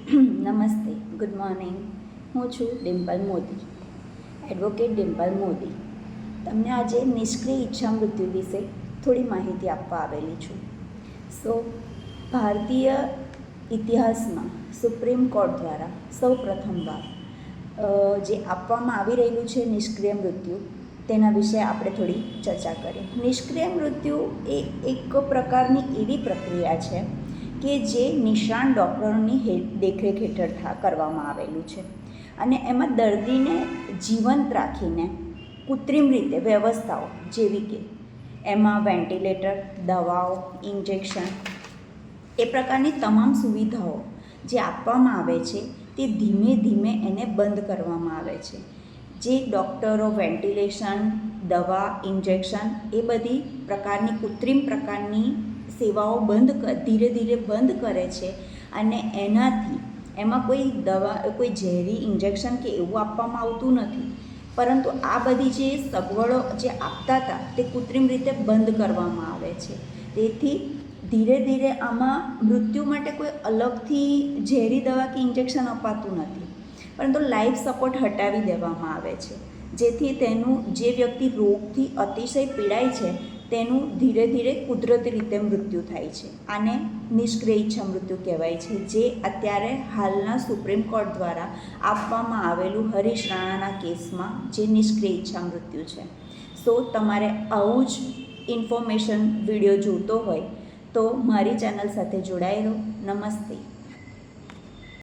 નમસ્તે, good morning. હું છું ડિમ્પલ મોદી, એડવોકેટ ડિમ્પલ મોદી. તમને આજે નિષ્ક્રિય ઈચ્છા મૃત્યુ વિશે થોડી માહિતી આપવા આવેલી છું. ભારતીય ઇતિહાસમાં સુપ્રીમ કોર્ટ દ્વારા સૌ પ્રથમવાર જે આપવામાં આવી રહેલું છે નિષ્ક્રિય મૃત્યુ, તેના વિશે આપણે થોડી ચર્ચા કરીએ. નિષ્ક્રિય મૃત્યુ એ એક પ્રકારની એવી પ્રક્રિયા છે કે જે નિષ્ણાત ડૉક્ટરોની દેખરેખ હેઠળ કરવામાં આવેલું છે અને એમાં દર્દીને જીવંત રાખીને કૃત્રિમ રીતે વ્યવસ્થાઓ જેવી કે એમાં વેન્ટિલેટર, દવાઓ, ઇન્જેક્શન એ પ્રકારની તમામ સુવિધાઓ જે આપવામાં આવે છે તે ધીમે ધીમે એને બંધ કરવામાં આવે છે. જે ડૉક્ટરો વેન્ટિલેશન, દવા, ઇન્જેક્શન એ બધી પ્રકારની કૃત્રિમ પ્રકારની સેવાઓ ધીરે ધીરે બંધ કરે છે અને એનાથી એમાં કોઈ દવા, કોઈ ઝેરી ઇન્જેક્શન કે એવું આપવામાં આવતું નથી, પરંતુ આ બધી જે સગવડો જે આપતા હતા તે કૃત્રિમ રીતે બંધ કરવામાં આવે છે. તેથી ધીરે ધીરે આમાં મૃત્યુ માટે કોઈ અલગથી ઝેરી દવા કે ઇન્જેક્શન અપાતું નથી, પરંતુ લાઈફ સપોર્ટ હટાવી દેવામાં આવે છે, જેથી તેનું જે વ્યક્તિ રોગથી અતિશય પીડાય છે તેનું ધીરે ધીરે કુદરતી રીતે મૃત્યુ થાય છે. આને નિષ્ક્રિય ઈચ્છા મૃત્યુ કહેવાય છે, જે અત્યારે હાલના સુપ્રીમ કોર્ટ દ્વારા આપવામાં આવેલું હરીશ રાણાના કેસમાં જે નિષ્ક્રિય ઈચ્છા મૃત્યુ છે. તમારે આવું જ ઇન્ફોર્મેશન વિડીયો જોતો હોય તો મારી ચેનલ સાથે જોડાઈ રહો. નમસ્તે.